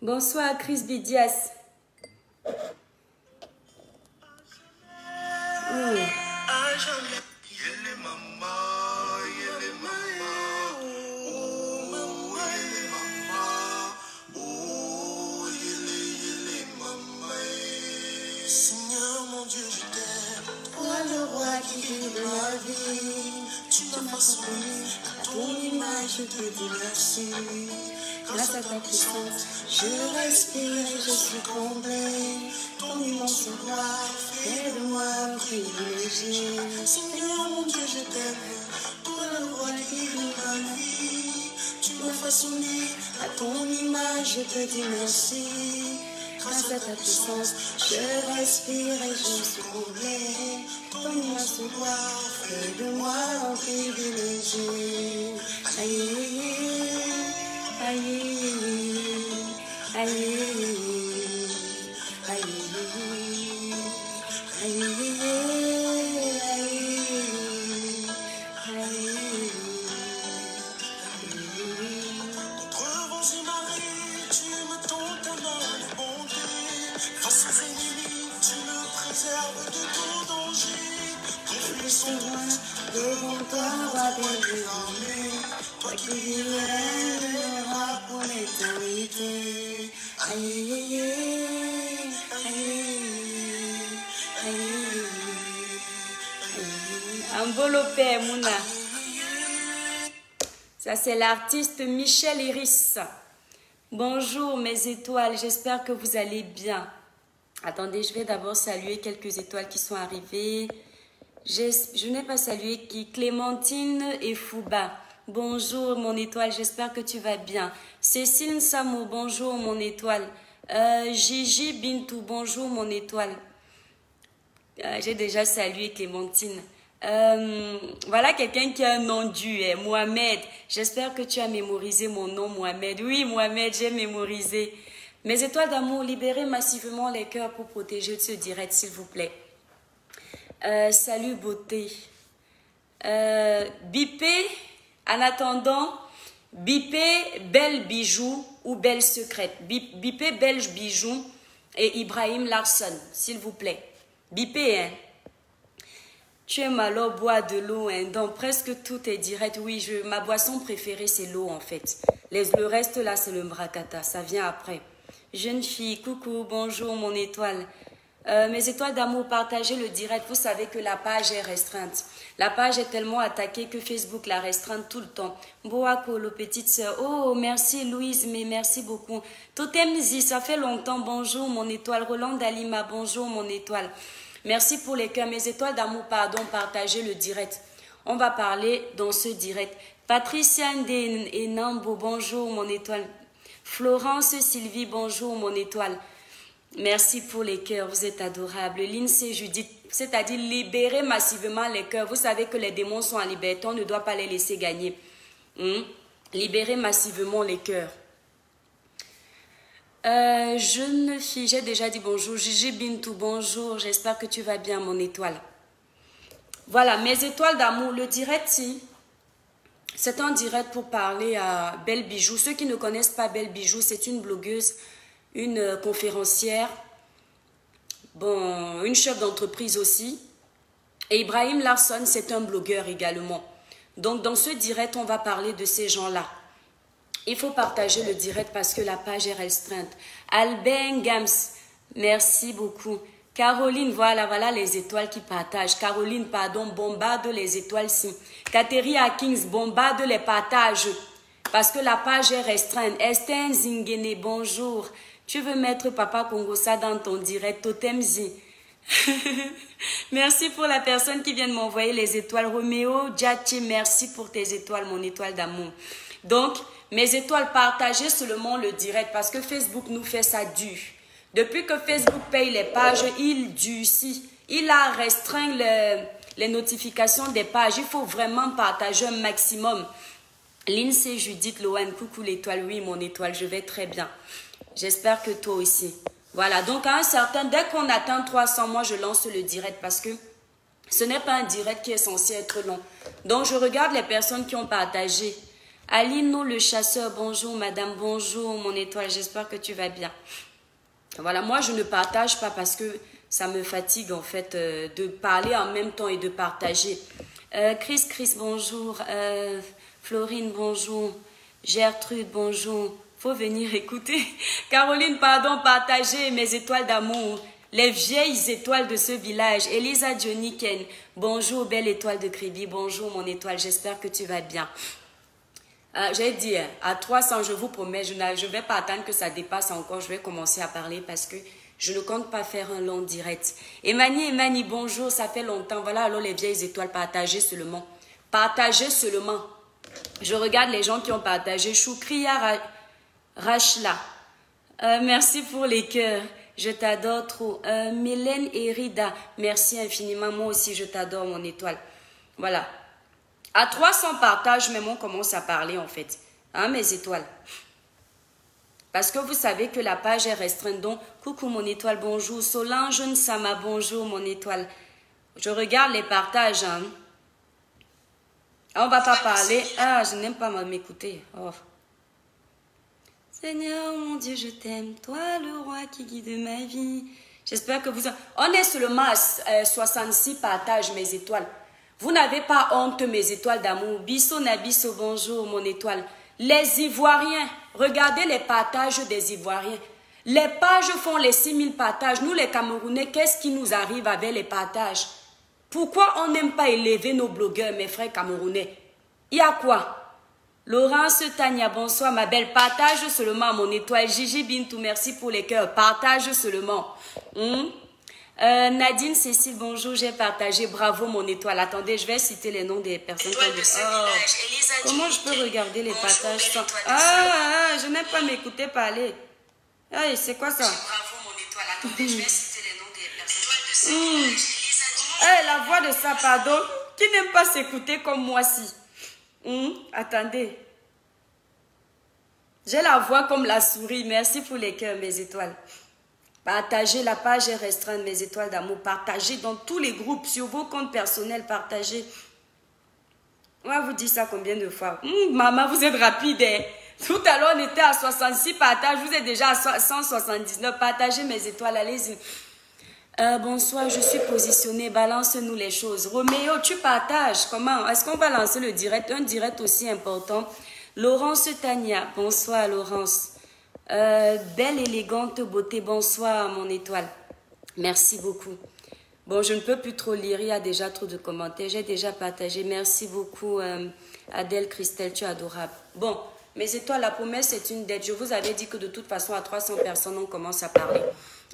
Bonsoir Chris Bidias. Seigneur mon Dieu, je t'aime. Toi le roi qui vit de ma vie. Tu m'as façonné à ton image, je te dis merci. Grâce à ta puissance, je respire et je suis comblé. Ton immense gloire fait de moi un privilégié. Seigneur mon Dieu, je t'aime. Toi le roi qui vit de ma vie. Tu m'as façonné à ton image, je te dis merci. Grâce à ta puissance, je respire et je suis comblé. Ton immense gloire fait de moi un privilégié. Aïe, aïe, aïe, aïe, aïe, contre vents et marées, tu me tends ta main de bonté. Face aux ennemis, tu me préserves de tout danger. Ton flux sont loin, devant toi, roi des armées. Toi qui vis le règneras pour l'éternité. Aïe, aïe, aïe, aïe, aïe. Enveloppé, Mouna. Ça, c'est l'artiste Michel Iris. Bonjour mes étoiles, j'espère que vous allez bien. Attendez, je vais d'abord saluer quelques étoiles qui sont arrivées. Je n'ai pas salué qui? Clémentine et Fouba. Bonjour mon étoile, j'espère que tu vas bien. Cécile Samo, bonjour mon étoile. Gigi Bintou, bonjour mon étoile. J'ai déjà salué Clémentine. Voilà quelqu'un qui a un nom dur, Mohamed. J'espère que tu as mémorisé mon nom, Mohamed. Oui, Mohamed, j'ai mémorisé. Mes étoiles d'amour, libérez massivement les cœurs pour protéger ce direct, s'il vous plaît. Salut, beauté. Bipé, en attendant, Bipé, belle bijou ou belle secrète. Bipé, belge bijou et Ibrahim Larson, s'il vous plaît. Bipé, hein. Tu aimes alors boire de l'eau, hein? Donc presque tout est direct. Oui, ma boisson préférée, c'est l'eau en fait. Le reste là, c'est le mrakata. Ça vient après. Jeune fille, coucou, bonjour mon étoile. Mes étoiles d'amour, partagez le direct. Vous savez que la page est restreinte. La page est tellement attaquée que Facebook la restreint tout le temps. Boakolo, petite sœur. Oh, merci Louise, mais merci beaucoup. Totemzi, ça fait longtemps. Bonjour mon étoile. Roland Dalima, bonjour mon étoile. Merci pour les cœurs. Mes étoiles d'amour, pardon, partagez le direct. On va parler dans ce direct. Patricia Nambo, bonjour mon étoile. Florence Sylvie, bonjour mon étoile. Merci pour les cœurs, vous êtes adorables. Lindsay Judith, c'est-à-dire libérer massivement les cœurs. Vous savez que les démons sont en liberté, on ne doit pas les laisser gagner. Libérer massivement les cœurs. Jeune fille, j'ai déjà dit bonjour. Gigi Bintou, bonjour. J'espère que tu vas bien, mon étoile. Voilà, mes étoiles d'amour. Le direct, c'est un direct pour parler à Belle Bijou. Ceux qui ne connaissent pas Belle Bijou, c'est une blogueuse, une conférencière, bon, une chef d'entreprise aussi. Et Ibrahim Larson, c'est un blogueur également. Donc, dans ce direct, on va parler de ces gens-là. Il faut partager le direct parce que la page est restreinte. Albin Gams, merci beaucoup. Caroline, voilà les étoiles qui partagent. Caroline, pardon, bombarde les étoiles si. Catherine Akins, bombarde les partages parce que la page est restreinte. Esther Zingene, bonjour. Tu veux mettre Papa Kongosa dans ton direct, Totemzi. Merci pour la personne qui vient de m'envoyer les étoiles. Roméo Djati, merci pour tes étoiles, mon étoile d'amour. Donc, mes étoiles, partagez seulement le direct parce que Facebook nous fait ça dur. Depuis que Facebook paye les pages, il durcit. Il a restreint les notifications des pages. Il faut vraiment partager un maximum. Lindsay Judith Lohan, coucou l'étoile. Oui, mon étoile, je vais très bien. J'espère que toi aussi. Voilà, donc à un certain, dès qu'on atteint 300, moi je lance le direct parce que ce n'est pas un direct qui est censé être long. Donc je regarde les personnes qui ont partagé. Alino le chasseur, bonjour madame, bonjour mon étoile, j'espère que tu vas bien. Voilà, moi je ne partage pas parce que ça me fatigue en fait de parler en même temps et de partager. Chris, bonjour. Florine, bonjour. Gertrude, bonjour. Faut venir écouter. Caroline, pardon, partager mes étoiles d'amour. Les vieilles étoiles de ce village. Elisa Dioniken, bonjour, belle étoile de Kribi. Bonjour mon étoile, j'espère que tu vas bien. J'ai dit, à 300, je vous promets, je ne vais pas attendre que ça dépasse encore. Je vais commencer à parler parce que je ne compte pas faire un long direct. Emani, bonjour, ça fait longtemps. Voilà, alors les vieilles étoiles, partagez seulement. Partagez seulement. Je regarde les gens qui ont partagé. Choukria Rachla. Merci pour les cœurs. Je t'adore trop. Mylène et Rida. Merci infiniment. Moi aussi, je t'adore, mon étoile. Voilà. À 300 partages, même on commence à parler en fait. Hein, mes étoiles. Parce que vous savez que la page est restreinte. Donc, coucou mon étoile, bonjour. Solange Nsama, bonjour mon étoile. Je regarde les partages. Hein. On ne va pas parler. Ah, je n'aime pas m'écouter. Oh. Seigneur, mon Dieu, je t'aime. Toi, le roi qui guide ma vie. J'espère que vous... On est seulement à 66 partages, mes étoiles. Vous n'avez pas honte, mes étoiles d'amour. Bisso Nabisso, bonjour, mon étoile. Les Ivoiriens, regardez les partages des Ivoiriens. Les pages font les 6000 partages. Nous, les Camerounais, qu'est-ce qui nous arrive avec les partages? Pourquoi on n'aime pas élever nos blogueurs, mes frères camerounais? Il y a quoi? Laurence Tania, bonsoir, ma belle. Partage seulement, mon étoile. Gigi Bintou, merci pour les cœurs. Partage seulement. Nadine Cécile, bonjour, j'ai partagé. Bravo, mon étoile. Attendez, je vais citer les noms des personnes. Comment je peux regarder les partages sans... je n'aime pas m'écouter parler. C'est quoi ça? Bravo, mon étoile. Attendez, je vais citer les noms des personnes. La voix de ça, pardon. Qui n'aime pas s'écouter comme moi-ci? Attendez. J'ai la voix comme la souris. Merci pour les cœurs, mes étoiles. Partagez, la page est restreinte, mes étoiles d'amour. Partagez dans tous les groupes, sur vos comptes personnels, partagez. On va vous dire ça combien de fois? Maman, vous êtes rapide. Hein? Tout à l'heure, on était à 66 partages. Vous êtes déjà à 179. Partagez mes étoiles, allez-y. Bonsoir, je suis positionnée. Balance-nous les choses. Roméo, tu partages. Comment? Est-ce qu'on va lancer le direct? Un direct aussi important. Laurence Tania. Bonsoir, Laurence. Belle, élégante beauté. Bonsoir, mon étoile. Merci beaucoup. Bon, je ne peux plus trop lire. Il y a déjà trop de commentaires. J'ai déjà partagé. Merci beaucoup, Adèle Christelle. Tu es adorable. Bon, mes étoiles, la promesse est une dette. Je vous avais dit que de toute façon, à 300 personnes, on commence à parler.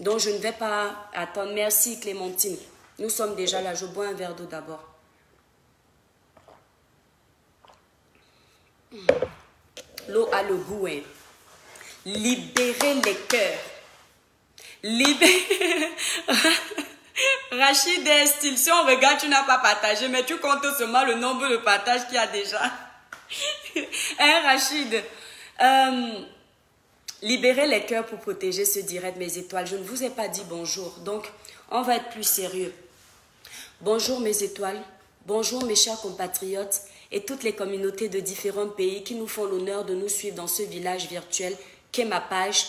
Donc, je ne vais pas attendre. Merci, Clémentine. Nous sommes déjà là. Je bois un verre d'eau d'abord. L'eau a le goût, hein. Libérez les cœurs. Rachid est style. Si on regarde, tu n'as pas partagé, mais tu comptes seulement le nombre de partages qu'il y a déjà. Hein, Rachid? Libérez les cœurs pour protéger ce direct, mes étoiles. Je ne vous ai pas dit bonjour, donc on va être plus sérieux. Bonjour mes étoiles, bonjour mes chers compatriotes et toutes les communautés de différents pays qui nous font l'honneur de nous suivre dans ce village virtuel qu'est ma page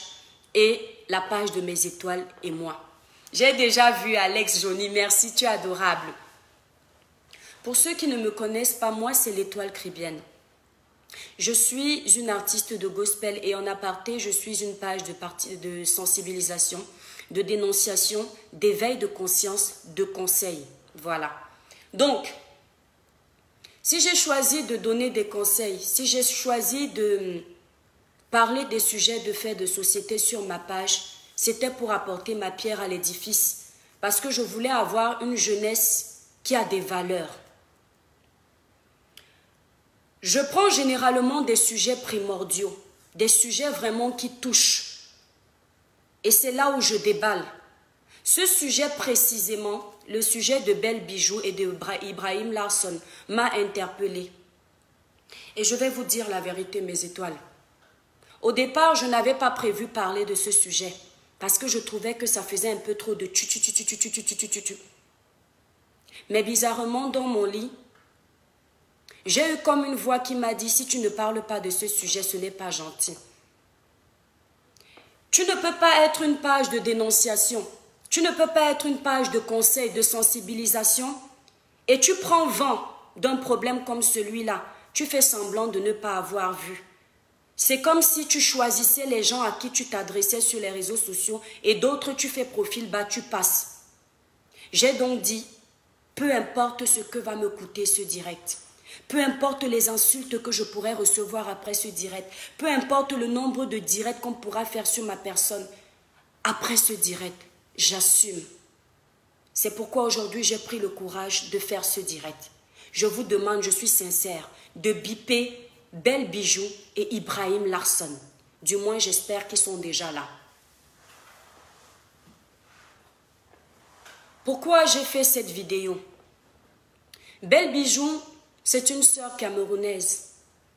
et la page de mes étoiles et moi. J'ai déjà vu Alex Johnny, merci, tu es adorable. Pour ceux qui ne me connaissent pas, moi c'est l'étoile cribienne. Je suis une artiste de gospel et en aparté, je suis une page de sensibilisation, de dénonciation, d'éveil de conscience, de conseil. Voilà. Donc, si j'ai choisi de donner des conseils, si j'ai choisi de parler des sujets de faits de société sur ma page, c'était pour apporter ma pierre à l'édifice parce que je voulais avoir une jeunesse qui a des valeurs. Je prends généralement des sujets primordiaux, des sujets vraiment qui touchent. Et c'est là où je déballe. Ce sujet précisément, le sujet de Belle Bijou et de Ibrahim Larson m'a interpellée. Et je vais vous dire la vérité, mes étoiles. Au départ, je n'avais pas prévu parler de ce sujet parce que je trouvais que ça faisait un peu trop de tu. Mais bizarrement, dans mon lit, J'ai eu comme une voix qui m'a dit, si tu ne parles pas de ce sujet, ce n'est pas gentil. Tu ne peux pas être une page de dénonciation. Tu ne peux pas être une page de conseil, de sensibilisation. Et tu prends vent d'un problème comme celui-là. Tu fais semblant de ne pas avoir vu. C'est comme si tu choisissais les gens à qui tu t'adressais sur les réseaux sociaux et d'autres tu fais profil bas, tu passes. J'ai donc dit, peu importe ce que va me coûter ce direct, peu importe les insultes que je pourrais recevoir après ce direct, peu importe le nombre de directs qu'on pourra faire sur ma personne, après ce direct, j'assume. C'est pourquoi aujourd'hui j'ai pris le courage de faire ce direct. Je vous demande, je suis sincère, de biper Belle Bijou et Ibrahim Larson. Du moins, j'espère qu'ils sont déjà là. Pourquoi j'ai fait cette vidéo? Belle Bijou, c'est une sœur camerounaise.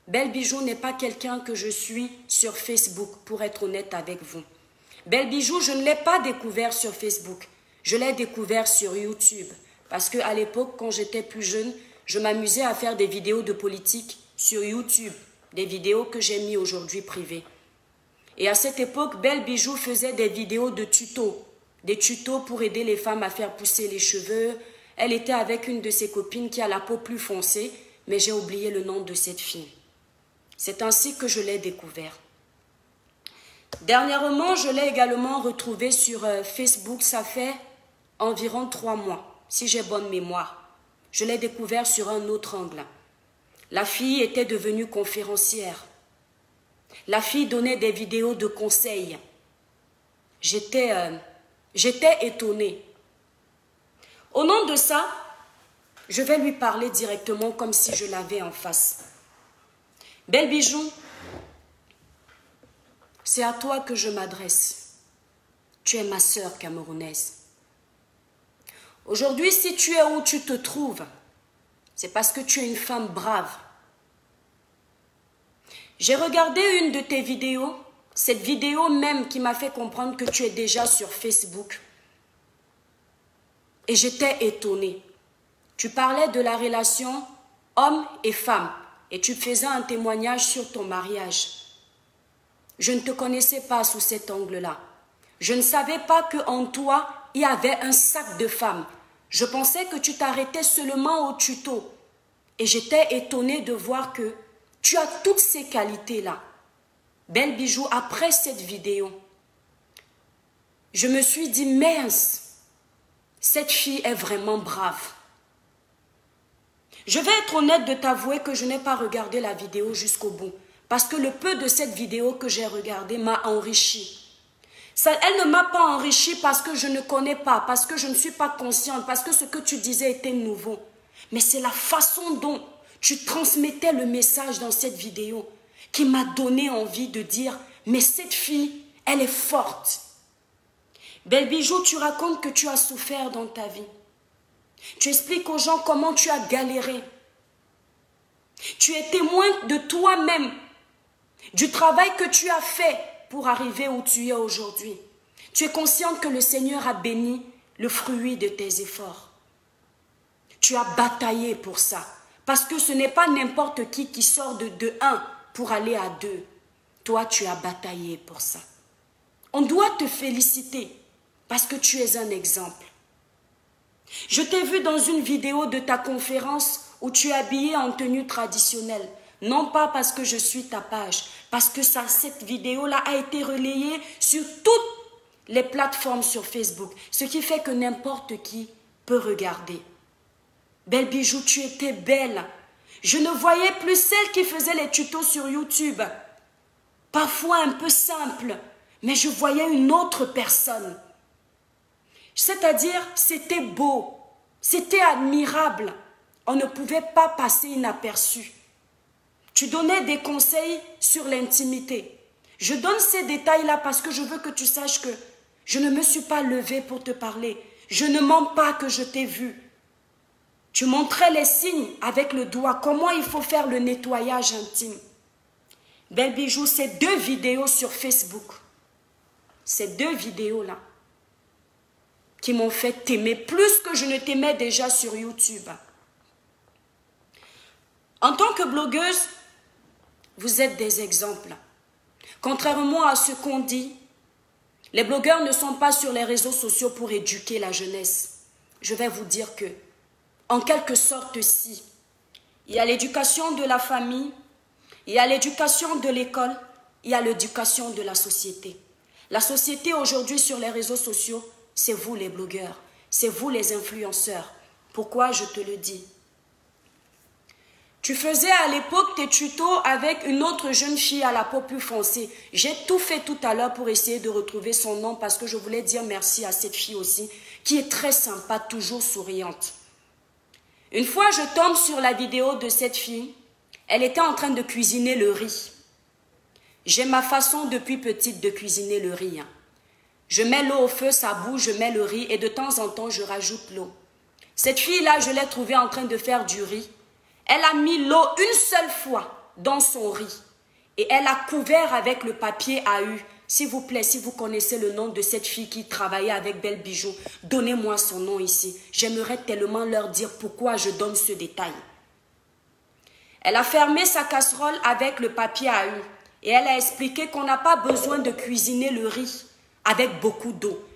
Belle Bijou n'est pas quelqu'un que je suis sur Facebook, pour être honnête avec vous. Belle Bijou, je ne l'ai pas découvert sur Facebook. Je l'ai découvert sur YouTube. Parce qu'à l'époque, quand j'étais plus jeune, je m'amusais à faire des vidéos de politique sur YouTube. Des vidéos que j'ai mis aujourd'hui privées. Et à cette époque, Belle Bijou faisait des vidéos de tutos. Des tutos pour aider les femmes à faire pousser les cheveux. Elle était avec une de ses copines qui a la peau plus foncée, mais j'ai oublié le nom de cette fille. C'est ainsi que je l'ai découvert. Dernièrement, je l'ai également retrouvée sur Facebook, ça fait environ 3 mois, si j'ai bonne mémoire. Je l'ai découvert sur un autre angle. La fille était devenue conférencière. La fille donnait des vidéos de conseils. J'étais étonnée. Au nom de ça, je vais lui parler directement comme si je l'avais en face. Belle Bijou, c'est à toi que je m'adresse. Tu es ma sœur camerounaise. Aujourd'hui, si tu es où tu te trouves, c'est parce que tu es une femme brave. J'ai regardé une de tes vidéos, cette vidéo même qui m'a fait comprendre que tu es déjà sur Facebook. Et j'étais étonnée. Tu parlais de la relation homme et femme et tu faisais un témoignage sur ton mariage. Je ne te connaissais pas sous cet angle-là. Je ne savais pas qu'en toi, il y avait un sac de femmes. Je pensais que tu t'arrêtais seulement au tuto. Et j'étais étonnée de voir que tu as toutes ces qualités-là. Belle Bijou, après cette vidéo, je me suis dit, mince, cette fille est vraiment brave. Je vais être honnête de t'avouer que je n'ai pas regardé la vidéo jusqu'au bout. Parce que le peu de cette vidéo que j'ai regardée m'a enrichi. Elle ne m'a pas enrichi parce que je ne connais pas, parce que je ne suis pas consciente, parce que ce que tu disais était nouveau. Mais c'est la façon dont tu transmettais le message dans cette vidéo qui m'a donné envie de dire, mais cette fille, elle est forte. Belle Bijou, tu racontes que tu as souffert dans ta vie. Tu expliques aux gens comment tu as galéré. Tu es témoin de toi-même, du travail que tu as fait pour arriver où tu es aujourd'hui. Tu es consciente que le Seigneur a béni le fruit de tes efforts. Tu as bataillé pour ça. Parce que ce n'est pas n'importe qui sort de 1 pour aller à 2. Toi, tu as bataillé pour ça. On doit te féliciter parce que tu es un exemple. Je t'ai vu dans une vidéo de ta conférence où tu es habillée en tenue traditionnelle. Non pas parce que je suis ta page, parce que cette vidéo-là a été relayée sur toutes les plateformes sur Facebook. Ce qui fait que n'importe qui peut regarder. Belle Bijou, tu étais belle. Je ne voyais plus celle qui faisait les tutos sur YouTube. Parfois un peu simple, mais je voyais une autre personne. C'est-à-dire, c'était beau, c'était admirable. On ne pouvait pas passer inaperçu. Tu donnais des conseils sur l'intimité. Je donne ces détails-là parce que je veux que tu saches que je ne me suis pas levée pour te parler. Je ne mens pas que je t'ai vu. Tu montrais les signes avec le doigt, comment il faut faire le nettoyage intime. Belle Bijou, ces 2 vidéos sur Facebook, ces 2 vidéos-là, qui m'ont fait t'aimer plus que je ne t'aimais déjà sur YouTube. En tant que blogueuse, vous êtes des exemples. Contrairement à ce qu'on dit, les blogueurs ne sont pas sur les réseaux sociaux pour éduquer la jeunesse. Je vais vous dire que, en quelque sorte, si. Il y a l'éducation de la famille, il y a l'éducation de l'école, il y a l'éducation de la société. La société aujourd'hui sur les réseaux sociaux, c'est vous les blogueurs, c'est vous les influenceurs. Pourquoi je te le dis? Tu faisais à l'époque tes tutos avec une autre jeune fille à la peau plus foncée. J'ai tout fait tout à l'heure pour essayer de retrouver son nom parce que je voulais dire merci à cette fille aussi, qui est très sympa, toujours souriante. Une fois, je tombe sur la vidéo de cette fille. Elle était en train de cuisiner le riz. J'ai ma façon depuis petite de cuisiner le riz. Je mets l'eau au feu, ça bout, je mets le riz et de temps en temps, je rajoute l'eau. Cette fille-là, je l'ai trouvée en train de faire du riz. Elle a mis l'eau une seule fois dans son riz et elle a couvert avec le papier AU. S'il vous plaît, si vous connaissez le nom de cette fille qui travaillait avec Belle Bijou, donnez-moi son nom ici. J'aimerais tellement leur dire pourquoi je donne ce détail. Elle a fermé sa casserole avec le papier AU et elle a expliqué qu'on n'a pas besoin de cuisiner le riz avec beaucoup d'eau.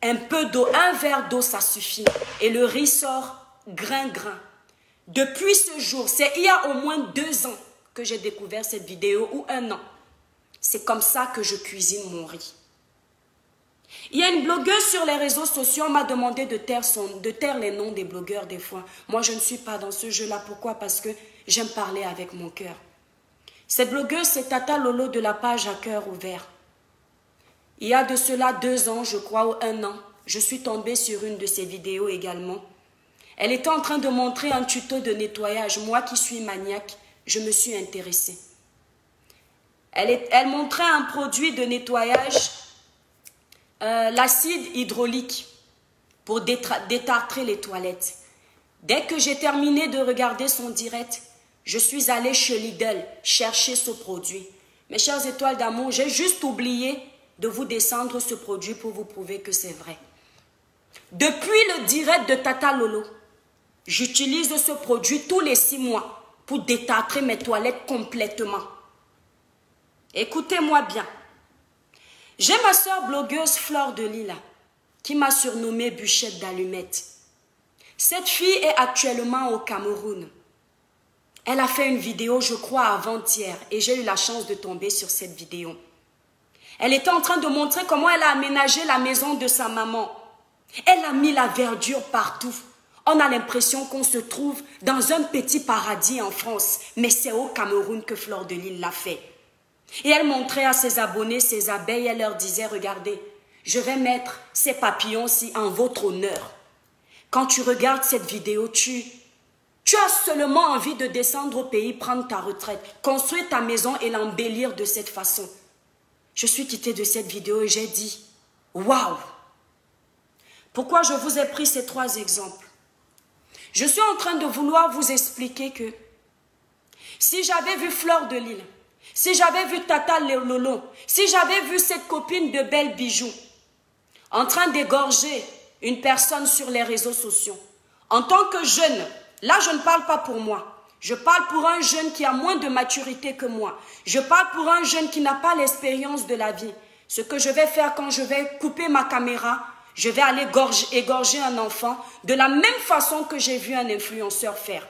Un peu d'eau, un verre d'eau, ça suffit. Et le riz sort grain-grain. Depuis ce jour, c'est il y a au moins 2 ans que j'ai découvert cette vidéo, ou 1 an. C'est comme ça que je cuisine mon riz. Il y a une blogueuse sur les réseaux sociaux, m'a demandé de taire les noms des blogueurs des fois. Moi, je ne suis pas dans ce jeu-là. Pourquoi? Parce que j'aime parler avec mon cœur. Cette blogueuse, c'est Tata Lolo de la page à cœur ouvert. Il y a de cela 2 ans, je crois, ou 1 an, je suis tombée sur une de ses vidéos également. Elle était en train de montrer un tuto de nettoyage. Moi qui suis maniaque, je me suis intéressée. Elle montrait un produit de nettoyage, l'acide hydraulique, pour détartrer les toilettes. Dès que j'ai terminé de regarder son direct, je suis allée chez Lidl chercher ce produit. Mes chères étoiles d'amour, j'ai juste oublié de vous descendre ce produit pour vous prouver que c'est vrai. Depuis le direct de Tata Lolo, j'utilise ce produit tous les 6 mois pour détartrer mes toilettes complètement. Écoutez-moi bien. J'ai ma soeur blogueuse Fleur de Lila qui m'a surnommée Bûchette d'Allumettes. Cette fille est actuellement au Cameroun. Elle a fait une vidéo, je crois, avant-hier et j'ai eu la chance de tomber sur cette vidéo. Elle était en train de montrer comment elle a aménagé la maison de sa maman. Elle a mis la verdure partout. On a l'impression qu'on se trouve dans un petit paradis en France, mais c'est au Cameroun que Fleur de Lille l'a fait. Et elle montrait à ses abonnés ses abeilles, elle leur disait, regardez, je vais mettre ces papillons-ci en votre honneur. Quand tu regardes cette vidéo, tu as seulement envie de descendre au pays, prendre ta retraite, construire ta maison et l'embellir de cette façon. Je suis quittée de cette vidéo et j'ai dit, waouh! Pourquoi je vous ai pris ces 3 exemples? Je suis en train de vouloir vous expliquer que si j'avais vu Fleur de Lille, si j'avais vu Tata Lolo, si j'avais vu cette copine de Belle Bijou en train d'égorger une personne sur les réseaux sociaux, en tant que jeune, là je ne parle pas pour moi, je parle pour un jeune qui a moins de maturité que moi, je parle pour un jeune qui n'a pas l'expérience de la vie. Ce que je vais faire quand je vais couper ma caméra, je vais aller égorger un enfant de la même façon que j'ai vu un influenceur faire.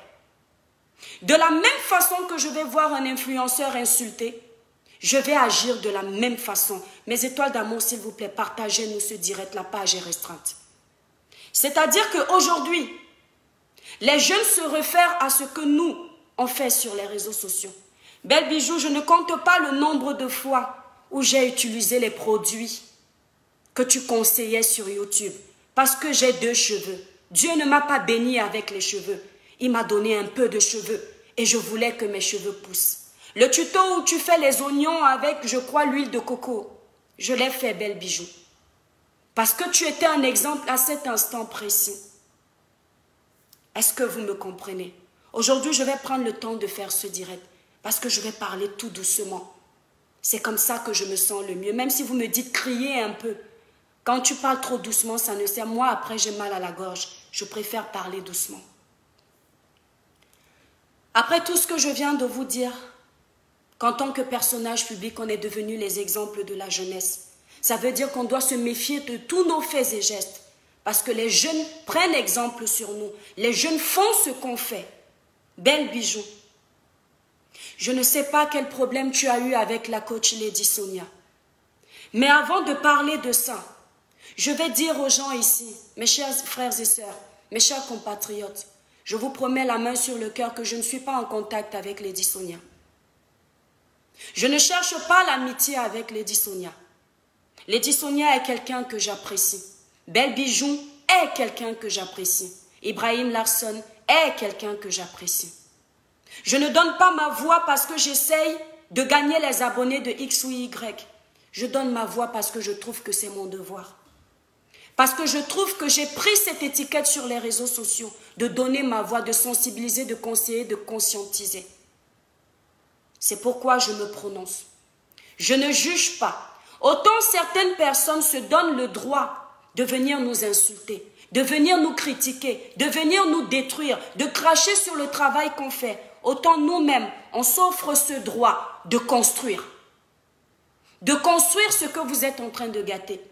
De la même façon que je vais voir un influenceur insulter, je vais agir de la même façon. Mes étoiles d'amour, s'il vous plaît, partagez-nous ce direct, la page est restreinte. C'est-à-dire qu'aujourd'hui, les jeunes se réfèrent à ce que nous, on fait sur les réseaux sociaux. Belle Bijou, je ne compte pas le nombre de fois où j'ai utilisé les produits que tu conseillais sur YouTube, parce que j'ai 2 cheveux. Dieu ne m'a pas béni avec les cheveux. Il m'a donné un peu de cheveux et je voulais que mes cheveux poussent. Le tuto où tu fais les oignons avec, je crois, l'huile de coco, je l'ai fait, Belle Bijou. Parce que tu étais un exemple à cet instant précis. Est-ce que vous me comprenez? Aujourd'hui, je vais prendre le temps de faire ce direct parce que je vais parler tout doucement. C'est comme ça que je me sens le mieux. Même si vous me dites crier un peu. Quand tu parles trop doucement, ça ne sert. Moi, après, j'ai mal à la gorge. Je préfère parler doucement. Après tout ce que je viens de vous dire, qu'en tant que personnage public, on est devenus les exemples de la jeunesse. Ça veut dire qu'on doit se méfier de tous nos faits et gestes. Parce que les jeunes prennent exemple sur nous. Les jeunes font ce qu'on fait. Belle Bijou. Je ne sais pas quel problème tu as eu avec la coach Lady Sonia. Mais avant de parler de ça, je vais dire aux gens ici, mes chers frères et sœurs, mes chers compatriotes, je vous promets la main sur le cœur que je ne suis pas en contact avec Lady Sonia. Je ne cherche pas l'amitié avec Lady Sonia. Lady Sonia est quelqu'un que j'apprécie. Belle Bijou est quelqu'un que j'apprécie. Ibrahim Larson est quelqu'un que j'apprécie. Je ne donne pas ma voix parce que j'essaye de gagner les abonnés de X ou Y. Je donne ma voix parce que je trouve que c'est mon devoir. Parce que je trouve que j'ai pris cette étiquette sur les réseaux sociaux, de donner ma voix, de sensibiliser, de conseiller, de conscientiser. C'est pourquoi je me prononce. Je ne juge pas. Autant certaines personnes se donnent le droit de venir nous insulter, de venir nous critiquer, de venir nous détruire, de cracher sur le travail qu'on fait. Autant nous-mêmes, on s'offre ce droit de construire. De construire ce que vous êtes en train de gâter.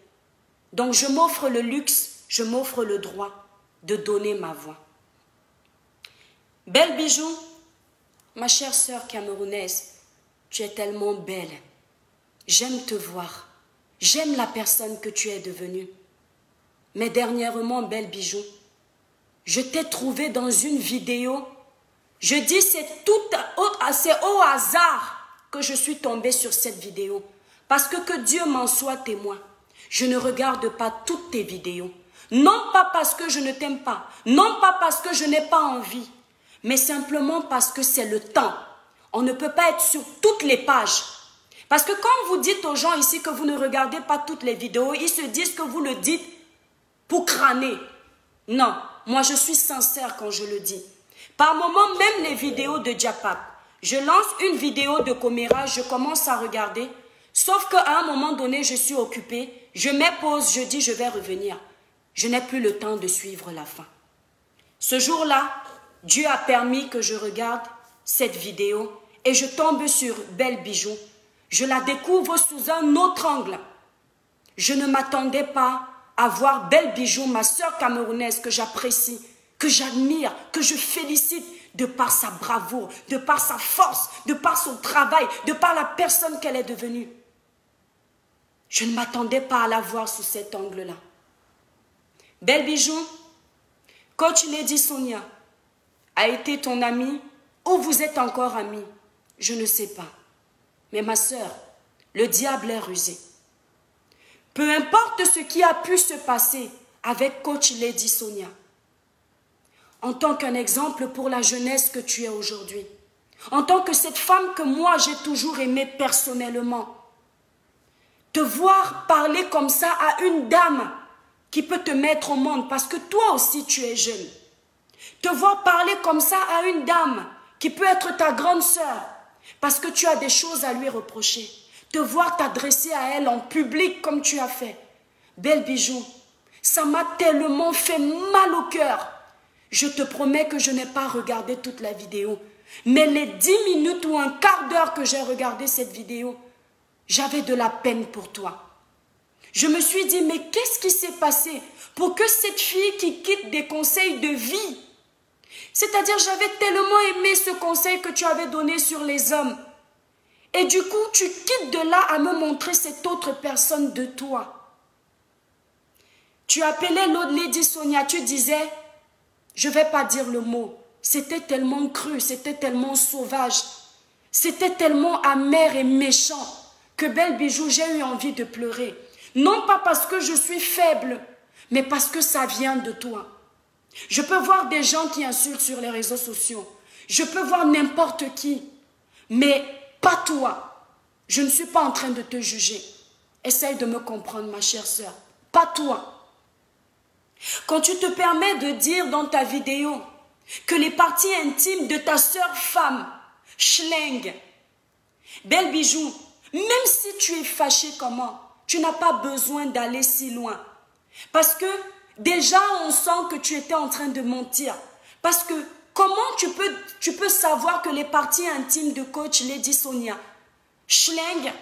Donc je m'offre le luxe, je m'offre le droit de donner ma voix. Belle Bijou, ma chère sœur camerounaise, tu es tellement belle. J'aime te voir. J'aime la personne que tu es devenue. Mais dernièrement, Belle Bijou, je t'ai trouvée dans une vidéo. Je dis c'est au hasard que je suis tombée sur cette vidéo. Parce que Dieu m'en soit témoin. Je ne regarde pas toutes tes vidéos. Non pas parce que je ne t'aime pas. Non pas parce que je n'ai pas envie. Mais simplement parce que c'est le temps. On ne peut pas être sur toutes les pages. Parce que quand vous dites aux gens ici que vous ne regardez pas toutes les vidéos, ils se disent que vous le dites pour crâner. Non, moi je suis sincère quand je le dis. Par moments, même les vidéos de Diapap, je lance une vidéo de commérage, je commence à regarder. Sauf qu'à un moment donné, je suis occupée, je mets pause, je dis je vais revenir. Je n'ai plus le temps de suivre la fin. Ce jour-là, Dieu a permis que je regarde cette vidéo et je tombe sur Belle Bijou. Je la découvre sous un autre angle. Je ne m'attendais pas à voir Belle Bijou, ma sœur camerounaise que j'apprécie, que j'admire, que je félicite de par sa bravoure, de par sa force, de par son travail, de par la personne qu'elle est devenue. Je ne m'attendais pas à la voir sous cet angle-là. Belle Bijou, coach Lady Sonia a été ton amie ou vous êtes encore amis, je ne sais pas. Mais ma sœur, le diable est rusé. Peu importe ce qui a pu se passer avec coach Lady Sonia, en tant qu'un exemple pour la jeunesse que tu es aujourd'hui, en tant que cette femme que moi j'ai toujours aimée personnellement, te voir parler comme ça à une dame qui peut te mettre au monde parce que toi aussi tu es jeune, te voir parler comme ça à une dame qui peut être ta grande sœur parce que tu as des choses à lui reprocher, te voir t'adresser à elle en public comme tu as fait. Belle Bijou, ça m'a tellement fait mal au cœur. Je te promets que je n'ai pas regardé toute la vidéo. Mais les 10 minutes ou un quart d'heure que j'ai regardé cette vidéo, j'avais de la peine pour toi. Je me suis dit, mais qu'est-ce qui s'est passé pour que cette fille qui quitte des conseils de vie, c'est-à-dire j'avais tellement aimé ce conseil que tu avais donné sur les hommes, et du coup tu quittes de là à me montrer cette autre personne de toi. Tu appelais l'autre Lady Sonia, tu disais, je ne vais pas dire le mot, c'était tellement cru, c'était tellement sauvage, c'était tellement amer et méchant que Belle Bijou, j'ai eu envie de pleurer. Non pas parce que je suis faible, mais parce que ça vient de toi. Je peux voir des gens qui insultent sur les réseaux sociaux. Je peux voir n'importe qui, mais pas toi. Je ne suis pas en train de te juger. Essaye de me comprendre, ma chère sœur. Pas toi. Quand tu te permets de dire dans ta vidéo que les parties intimes de ta sœur femme, schlingue, Belle Bijou, même si tu es fâché comment, tu n'as pas besoin d'aller si loin. Parce que déjà on sent que tu étais en train de mentir. Parce que Comment tu peux savoir que les parties intimes de coach Lady Sonia schlinguent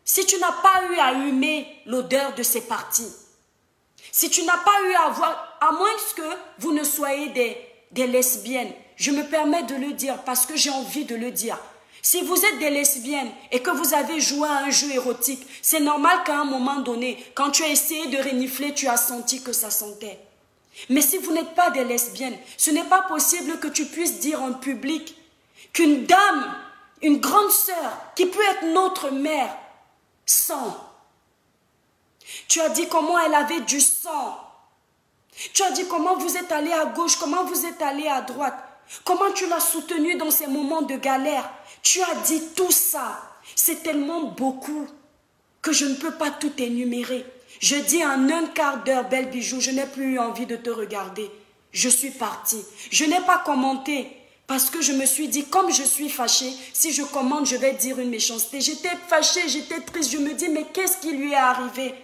si tu n'as pas eu à humer l'odeur de ces parties? Si tu n'as pas eu à voir, à moins que vous ne soyez des lesbiennes, je me permets de le dire parce que j'ai envie de le dire. Si vous êtes des lesbiennes et que vous avez joué à un jeu érotique, c'est normal qu'à un moment donné, quand tu as essayé de renifler, tu as senti que ça sentait. Mais si vous n'êtes pas des lesbiennes, ce n'est pas possible que tu puisses dire en public qu'une dame, une grande sœur, qui peut être notre mère, sent. Tu as dit comment elle avait du sang. Tu as dit comment vous êtes allé à gauche, comment vous êtes allé à droite. Comment tu l'as soutenue dans ces moments de galère. Tu as dit tout ça. C'est tellement beaucoup que je ne peux pas tout énumérer. Je dis en un quart d'heure, belle bijou, je n'ai plus eu envie de te regarder. Je suis partie. Je n'ai pas commenté parce que je me suis dit, comme je suis fâchée, si je commente, je vais dire une méchanceté. J'étais fâchée, j'étais triste. Je me dis, mais qu'est-ce qui lui est arrivé?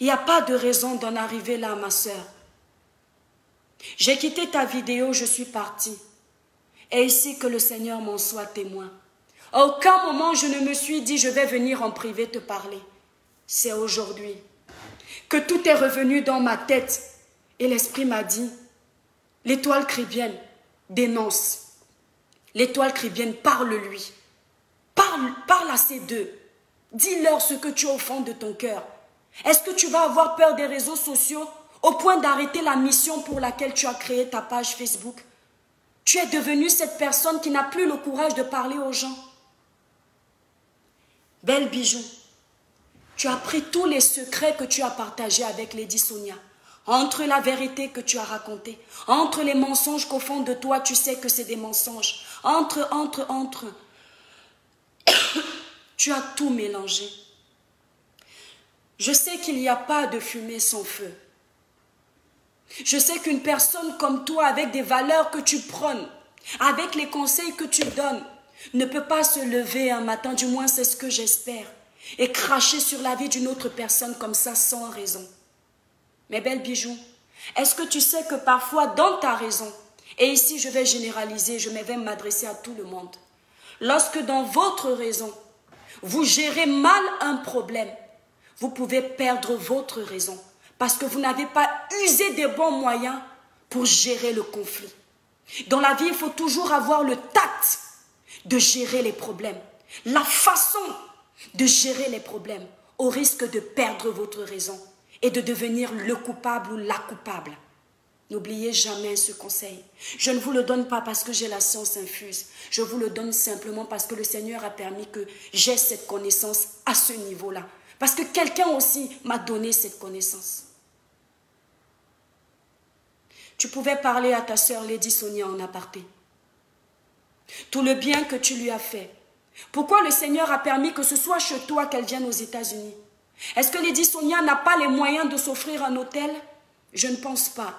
Il n'y a pas de raison d'en arriver là, ma sœur. J'ai quitté ta vidéo, je suis partie. Et ici que le Seigneur m'en soit témoin. À aucun moment je ne me suis dit, je vais venir en privé te parler. C'est aujourd'hui que tout est revenu dans ma tête. Et l'Esprit m'a dit, l'étoile chrétienne dénonce. L'étoile chrétienne parle-lui. Parle à ces deux. Dis-leur ce que tu as au fond de ton cœur. Est-ce que tu vas avoir peur des réseaux sociaux au point d'arrêter la mission pour laquelle tu as créé ta page Facebook? Tu es devenue cette personne qui n'a plus le courage de parler aux gens. Belle bijou, tu as pris tous les secrets que tu as partagés avec Lady Sonia. Entre la vérité que tu as racontée, entre les mensonges qu'au fond de toi tu sais que c'est des mensonges, entre. Tu as tout mélangé. Je sais qu'il n'y a pas de fumée sans feu. Je sais qu'une personne comme toi, avec des valeurs que tu prônes, avec les conseils que tu donnes, ne peut pas se lever un matin, du moins c'est ce que j'espère, et cracher sur la vie d'une autre personne comme ça sans raison. Mais belle bijou, est-ce que tu sais que parfois dans ta raison, et ici je vais généraliser, je vais m'adresser à tout le monde, lorsque dans votre raison, vous gérez mal un problème, vous pouvez perdre votre raison parce que vous n'avez pas usé des bons moyens pour gérer le conflit. Dans la vie, il faut toujours avoir le tact de gérer les problèmes, la façon de gérer les problèmes, au risque de perdre votre raison et de devenir le coupable ou la coupable. N'oubliez jamais ce conseil. Je ne vous le donne pas parce que j'ai la science infuse. Je vous le donne simplement parce que le Seigneur a permis que j'ai cette connaissance à ce niveau-là. Parce que quelqu'un aussi m'a donné cette connaissance. Tu pouvais parler à ta sœur Lady Sonia en aparté. Tout le bien que tu lui as fait. Pourquoi le Seigneur a permis que ce soit chez toi qu'elle vienne aux États-Unis? Est-ce que Lady Sonia n'a pas les moyens de s'offrir un hôtel? Je ne pense pas.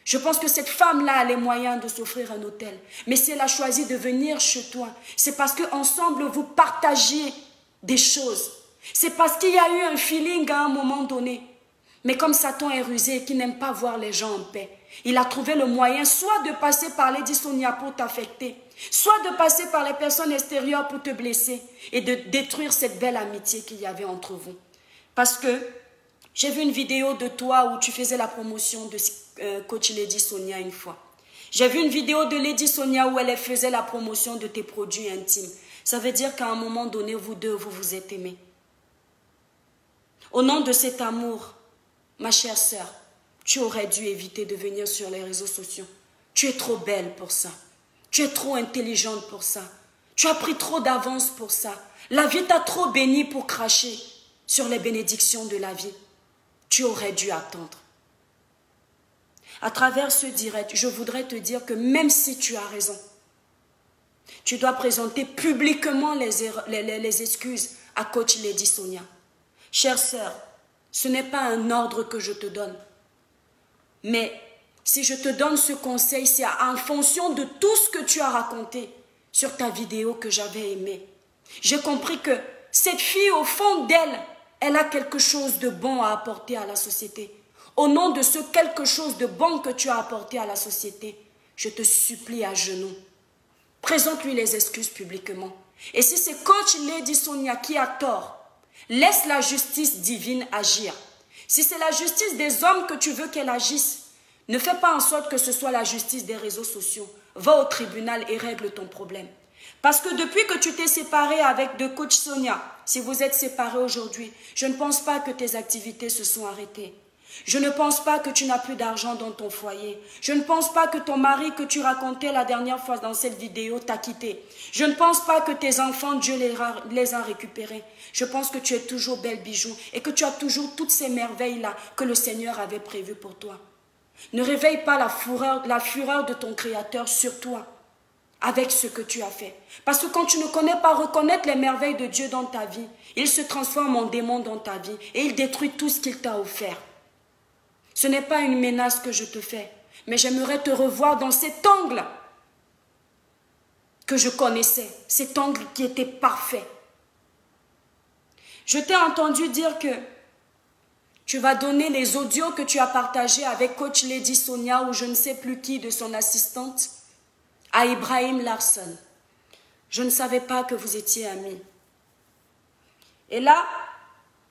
Je pense que cette femme-là a les moyens de s'offrir un hôtel. Mais si elle a choisi de venir chez toi, c'est parce qu'ensemble vous partagez des choses. C'est parce qu'il y a eu un feeling à un moment donné. Mais comme Satan est rusé et qu'il n'aime pas voir les gens en paix, il a trouvé le moyen soit de passer par Lady Sonia pour t'affecter, soit de passer par les personnes extérieures pour te blesser et de détruire cette belle amitié qu'il y avait entre vous. Parce que j'ai vu une vidéo de toi où tu faisais la promotion de coach Lady Sonia une fois. J'ai vu une vidéo de Lady Sonia où elle faisait la promotion de tes produits intimes. Ça veut dire qu'à un moment donné, vous deux, vous vous êtes aimés. Au nom de cet amour, ma chère sœur, tu aurais dû éviter de venir sur les réseaux sociaux. Tu es trop belle pour ça. Tu es trop intelligente pour ça. Tu as pris trop d'avance pour ça. La vie t'a trop béni pour cracher sur les bénédictions de la vie. Tu aurais dû attendre. À travers ce direct, je voudrais te dire que même si tu as raison, tu dois présenter publiquement les excuses à coach Lady Sonia. Chère sœur, ce n'est pas un ordre que je te donne. Mais si je te donne ce conseil, c'est en fonction de tout ce que tu as raconté sur ta vidéo que j'avais aimée. J'ai compris que cette fille, au fond d'elle, elle a quelque chose de bon à apporter à la société. Au nom de ce quelque chose de bon que tu as apporté à la société, je te supplie à genoux. Présente-lui les excuses publiquement. Et si c'est coach Lady Sonia qui a tort, laisse la justice divine agir. Si c'est la justice des hommes que tu veux qu'elle agisse, ne fais pas en sorte que ce soit la justice des réseaux sociaux. Va au tribunal et règle ton problème. Parce que depuis que tu t'es séparé de coach Sonia, si vous êtes séparés aujourd'hui, je ne pense pas que tes activités se sont arrêtées. Je ne pense pas que tu n'as plus d'argent dans ton foyer. Je ne pense pas que ton mari que tu racontais la dernière fois dans cette vidéo t'a quitté. Je ne pense pas que tes enfants, Dieu les a récupérés. Je pense que tu es toujours belle bijou et que tu as toujours toutes ces merveilles-là que le Seigneur avait prévues pour toi. Ne réveille pas la fureur de ton Créateur sur toi avec ce que tu as fait. Parce que quand tu ne connais pas reconnaître les merveilles de Dieu dans ta vie, il se transforme en démon dans ta vie et il détruit tout ce qu'il t'a offert. Ce n'est pas une menace que je te fais, mais j'aimerais te revoir dans cet angle que je connaissais, cet angle qui était parfait. Je t'ai entendu dire que tu vas donner les audios que tu as partagés avec coach Lady Sonia ou je ne sais plus qui de son assistante à Ibrahim Larson. Je ne savais pas que vous étiez amis. Et là,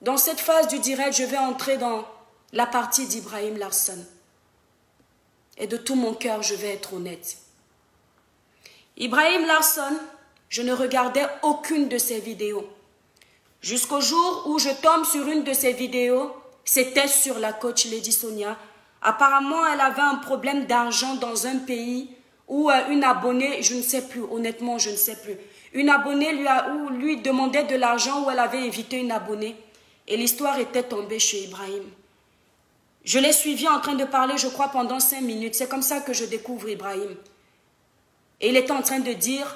dans cette phase du direct, je vais entrer dans la partie d'Ibrahim Larson. Et de tout mon cœur, je vais être honnête. Ibrahim Larson, je ne regardais aucune de ses vidéos. Jusqu'au jour où je tombe sur une de ses vidéos, c'était sur la coach Lady Sonia. Apparemment, elle avait un problème d'argent dans un pays où une abonnée, je ne sais plus, honnêtement, je ne sais plus. Une abonnée lui demandait de l'argent où elle avait invité une abonnée. Et l'histoire était tombée chez Ibrahim. Je l'ai suivi en train de parler, je crois, pendant 5 minutes. C'est comme ça que je découvre Ibrahim. Et il était en train de dire,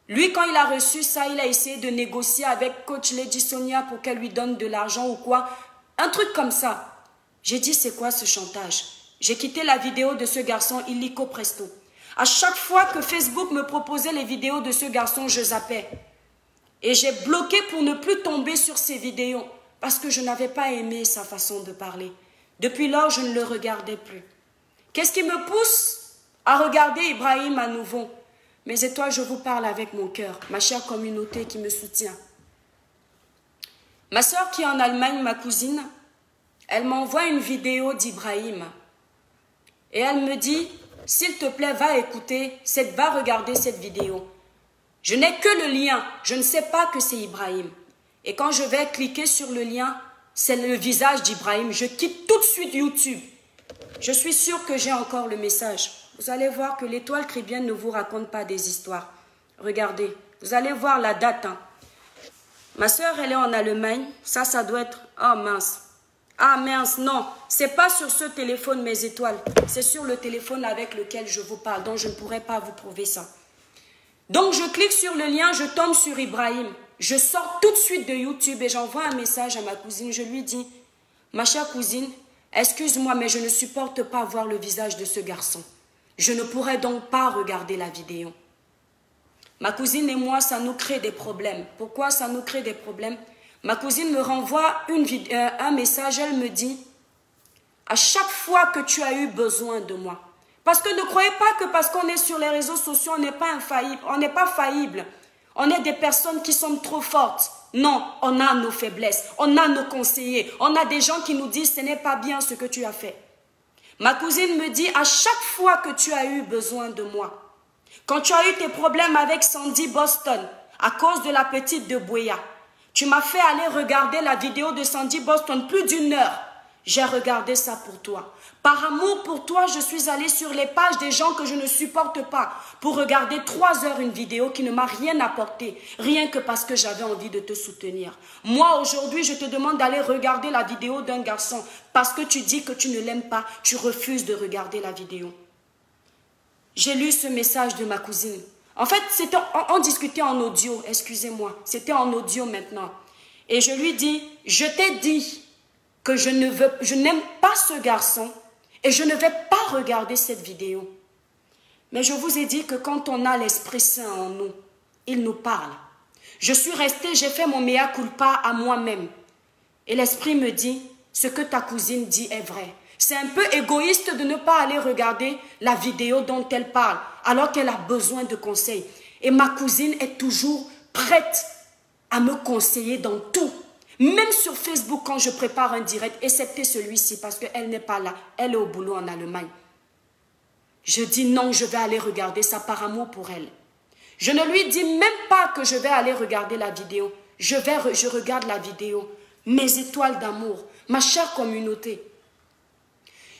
lui, quand il a reçu ça, il a essayé de négocier avec coach Lady Sonia pour qu'elle lui donne de l'argent ou quoi. Un truc comme ça. J'ai dit, c'est quoi ce chantage? J'ai quitté la vidéo de ce garçon illico presto. À chaque fois que Facebook me proposait les vidéos de ce garçon, je zappais. Et j'ai bloqué pour ne plus tomber sur ces vidéos parce que je n'avais pas aimé sa façon de parler. Depuis lors, je ne le regardais plus. Qu'est-ce qui me pousse à regarder Ibrahim à nouveau? Mes étoiles, je vous parle avec mon cœur, ma chère communauté qui me soutient. Ma soeur qui est en Allemagne, ma cousine, elle m'envoie une vidéo d'Ibrahim. Et elle me dit, s'il te plaît, va regarder cette vidéo. Je n'ai que le lien, je ne sais pas que c'est Ibrahim. Et quand je vais cliquer sur le lien, c'est le visage d'Ibrahim. Je quitte tout de suite YouTube. Je suis sûre que j'ai encore le message. Vous allez voir que l'étoile chrétienne ne vous raconte pas des histoires. Regardez, vous allez voir la date. Ma soeur, elle est en Allemagne. Ça doit être... Oh mince. Ah mince, non. C'est pas sur ce téléphone, mes étoiles. C'est sur le téléphone avec lequel je vous parle. Donc, je ne pourrai pas vous prouver ça. Donc, je clique sur le lien, je tombe sur Ibrahim. Je sors tout de suite de YouTube et j'envoie un message à ma cousine. Je lui dis, ma chère cousine, excuse-moi, mais je ne supporte pas voir le visage de ce garçon. Je ne pourrais donc pas regarder la vidéo. Ma cousine et moi, ça nous crée des problèmes. Pourquoi ça nous crée des problèmes? Ma cousine me renvoie un message, elle me dit, à chaque fois que tu as eu besoin de moi. Parce que ne croyez pas que parce qu'on est sur les réseaux sociaux, on n'est pas infaillible, on n'est pas faillible. On est des personnes qui sont trop fortes. Non, on a nos faiblesses, on a nos conseillers, on a des gens qui nous disent ce n'est pas bien ce que tu as fait. Ma cousine me dit à chaque fois que tu as eu besoin de moi, quand tu as eu tes problèmes avec Sandy Boston à cause de la petite de Bouéa, tu m'as fait aller regarder la vidéo de Sandy Boston plus d'1 heure. J'ai regardé ça pour toi. Par amour pour toi, je suis allée sur les pages des gens que je ne supporte pas pour regarder 3 heures une vidéo qui ne m'a rien apporté, rien que parce que j'avais envie de te soutenir. Moi, aujourd'hui, je te demande d'aller regarder la vidéo d'un garçon parce que tu dis que tu ne l'aimes pas, tu refuses de regarder la vidéo. J'ai lu ce message de ma cousine. En fait, on discutait en audio, excusez-moi, c'était en audio maintenant. Et je lui dis, je t'ai dit que je n'aime pas ce garçon et je ne vais pas regarder cette vidéo. Mais je vous ai dit que quand on a l'Esprit Saint en nous, il nous parle. Je suis restée, j'ai fait mon mea culpa à moi-même. Et l'Esprit me dit, ce que ta cousine dit est vrai. C'est un peu égoïste de ne pas aller regarder la vidéo dont elle parle, alors qu'elle a besoin de conseils. Et ma cousine est toujours prête à me conseiller dans tout. Même sur Facebook, quand je prépare un direct, excepté celui-ci, parce qu'elle n'est pas là. Elle est au boulot en Allemagne. Je dis non, je vais aller regarder ça par amour pour elle. Je ne lui dis même pas que je vais aller regarder la vidéo. Je regarde la vidéo. Mes étoiles d'amour, ma chère communauté.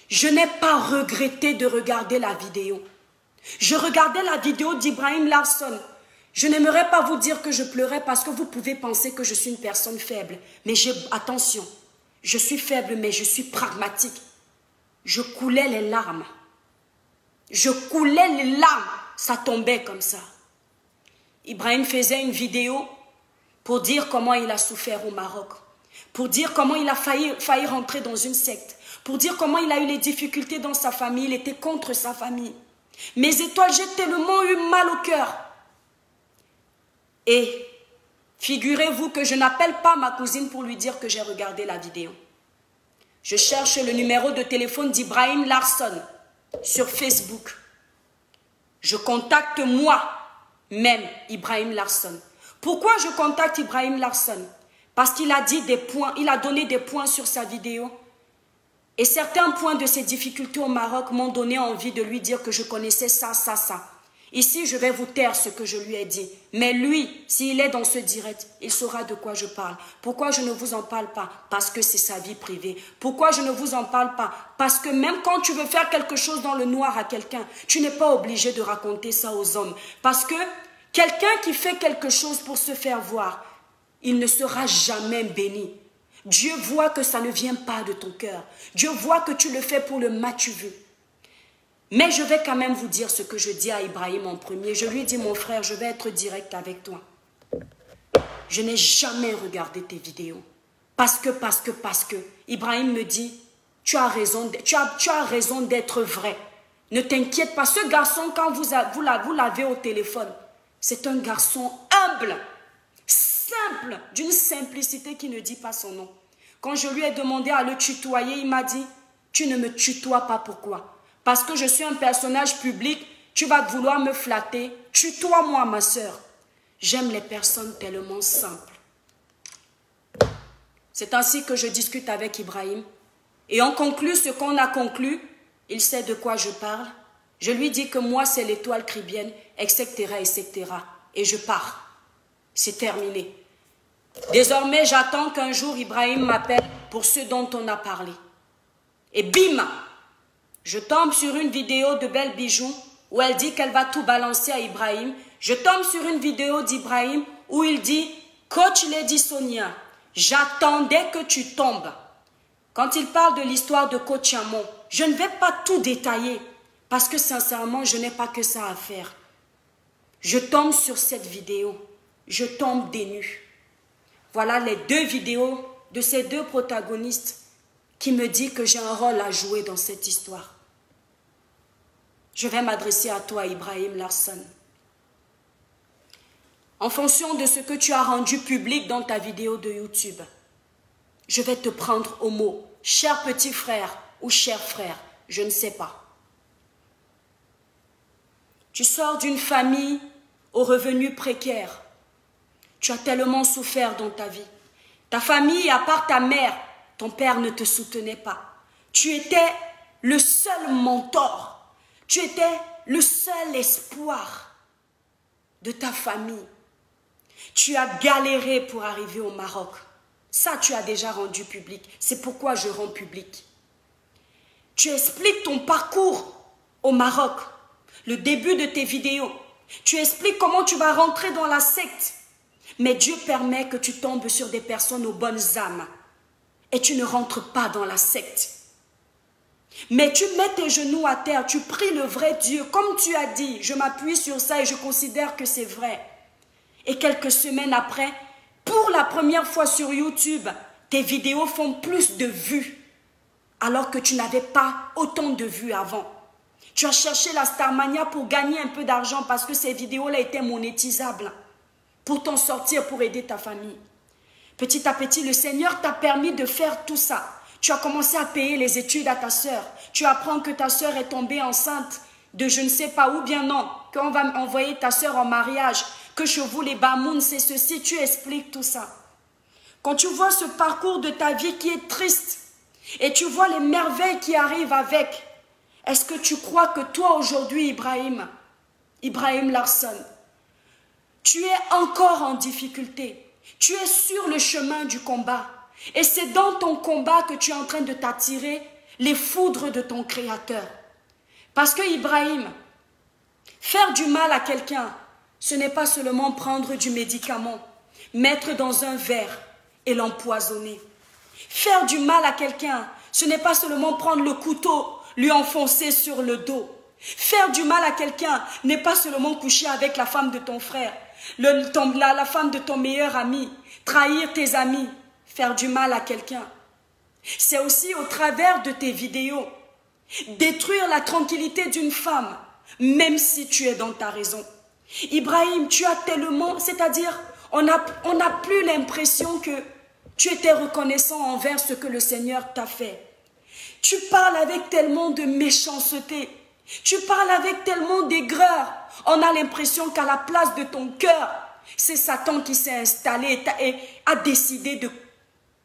Je n'ai pas regretté de regarder la vidéo. Je regardais la vidéo d'Ibrahim Larsson. Je n'aimerais pas vous dire que je pleurais parce que vous pouvez penser que je suis une personne faible. Mais attention, je suis faible mais je suis pragmatique. Je coulais les larmes. Je coulais les larmes. Ça tombait comme ça. Ibrahim faisait une vidéo pour dire comment il a souffert au Maroc. Pour dire comment il a failli rentrer dans une secte. Pour dire comment il a eu les difficultés dans sa famille. Il était contre sa famille. Mes étoiles, j'ai tellement eu mal au cœur. Et figurez-vous que je n'appelle pas ma cousine pour lui dire que j'ai regardé la vidéo. Je cherche le numéro de téléphone d'Ibrahim Larsson sur Facebook. Je contacte moi-même Ibrahim Larsson. Pourquoi je contacte Ibrahim Larsson? Parce qu'il a dit des points, il a donné des points sur sa vidéo. Et certains points de ses difficultés au Maroc m'ont donné envie de lui dire que je connaissais ça. Ici, je vais vous taire ce que je lui ai dit. Mais lui, s'il est dans ce direct, il saura de quoi je parle. Pourquoi je ne vous en parle pas? Parce que c'est sa vie privée. Pourquoi je ne vous en parle pas? Parce que même quand tu veux faire quelque chose dans le noir à quelqu'un, tu n'es pas obligé de raconter ça aux hommes. Parce que quelqu'un qui fait quelque chose pour se faire voir, il ne sera jamais béni. Dieu voit que ça ne vient pas de ton cœur. Dieu voit que tu le fais pour le matu-vu. Mais je vais quand même vous dire ce que je dis à Ibrahim en premier. Je lui dis, mon frère, je vais être direct avec toi. Je n'ai jamais regardé tes vidéos. Parce que. Ibrahim me dit, tu as raison d'être vrai. Ne t'inquiète pas. Ce garçon, quand vous l'avez au téléphone, c'est un garçon humble, simple, d'une simplicité qui ne dit pas son nom. Quand je lui ai demandé à le tutoyer, il m'a dit, tu ne me tutoies pas, pourquoi? Parce que je suis un personnage public, tu vas vouloir me flatter. Tutoie-moi, ma sœur. J'aime les personnes tellement simples. C'est ainsi que je discute avec Ibrahim. Et on conclut ce qu'on a conclu. Il sait de quoi je parle. Je lui dis que moi, c'est l'étoile cribienne, etc., etc. Et je pars. C'est terminé. Désormais, j'attends qu'un jour, Ibrahim m'appelle pour ce dont on a parlé. Et bim! Je tombe sur une vidéo de Belle Bijou où elle dit qu'elle va tout balancer à Ibrahim. Je tombe sur une vidéo d'Ibrahim où il dit « Coach Lady Sonia, j'attendais que tu tombes. » Quand il parle de l'histoire de Coach Amon, je ne vais pas tout détailler parce que sincèrement, je n'ai pas que ça à faire. Je tombe sur cette vidéo. Je tombe des nues. Voilà les deux vidéos de ces deux protagonistes qui me disent que j'ai un rôle à jouer dans cette histoire. Je vais m'adresser à toi, Ibrahim Larsson. En fonction de ce que tu as rendu public dans ta vidéo de YouTube, je vais te prendre au mot. Cher petit frère ou cher frère, je ne sais pas. Tu sors d'une famille aux revenus précaires. Tu as tellement souffert dans ta vie. Ta famille, à part ta mère, ton père ne te soutenait pas. Tu étais le seul mentor. Tu étais le seul espoir de ta famille. Tu as galéré pour arriver au Maroc. Ça, tu as déjà rendu public. C'est pourquoi je rends public. Tu expliques ton parcours au Maroc, le début de tes vidéos. Tu expliques comment tu vas rentrer dans la secte. Mais Dieu permet que tu tombes sur des personnes aux bonnes âmes. Et tu ne rentres pas dans la secte. Mais tu mets tes genoux à terre, tu pries le vrai Dieu. Comme tu as dit, je m'appuie sur ça et je considère que c'est vrai. Et quelques semaines après, pour la première fois sur YouTube, tes vidéos font plus de vues. Alors que tu n'avais pas autant de vues avant. Tu as cherché la Starmania pour gagner un peu d'argent parce que ces vidéos-là étaient monétisables. Pour t'en sortir, pour aider ta famille. Petit à petit, le Seigneur t'a permis de faire tout ça. Tu as commencé à payer les études à ta sœur. Tu apprends que ta sœur est tombée enceinte de je ne sais pas où, bien non, qu'on va envoyer ta sœur en mariage, que chez vous les Bamoun, c'est ceci, tu expliques tout ça. Quand tu vois ce parcours de ta vie qui est triste, et tu vois les merveilles qui arrivent avec, est-ce que tu crois que toi aujourd'hui, Ibrahim Larsson, tu es encore en difficulté, tu es sur le chemin du combat, et c'est dans ton combat que tu es en train de t'attirer les foudres de ton Créateur. Parce que Ibrahim, faire du mal à quelqu'un, ce n'est pas seulement prendre du médicament, mettre dans un verre et l'empoisonner. Faire du mal à quelqu'un, ce n'est pas seulement prendre le couteau, lui enfoncer sur le dos. Faire du mal à quelqu'un n'est pas seulement coucher avec la femme de ton frère, la femme de ton meilleur ami, trahir tes amis. Faire du mal à quelqu'un, c'est aussi au travers de tes vidéos, détruire la tranquillité d'une femme, même si tu es dans ta raison. Ibrahim, tu as tellement, c'est-à-dire, on n'a plus l'impression que tu étais reconnaissant envers ce que le Seigneur t'a fait. Tu parles avec tellement de méchanceté, tu parles avec tellement d'aigreur. On a l'impression qu'à la place de ton cœur, c'est Satan qui s'est installé et a décidé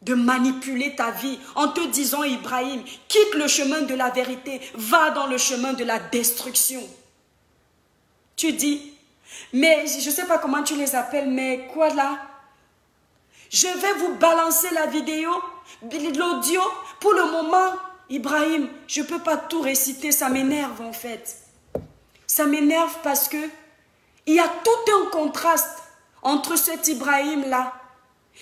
de manipuler ta vie en te disant, Ibrahim, quitte le chemin de la vérité, va dans le chemin de la destruction. Tu dis, mais je ne sais pas comment tu les appelles, mais quoi là? Je vais vous balancer la vidéo, l'audio. Pour le moment, Ibrahim, je ne peux pas tout réciter, ça m'énerve en fait. Ça m'énerve parce que il y a tout un contraste entre cet Ibrahim-là,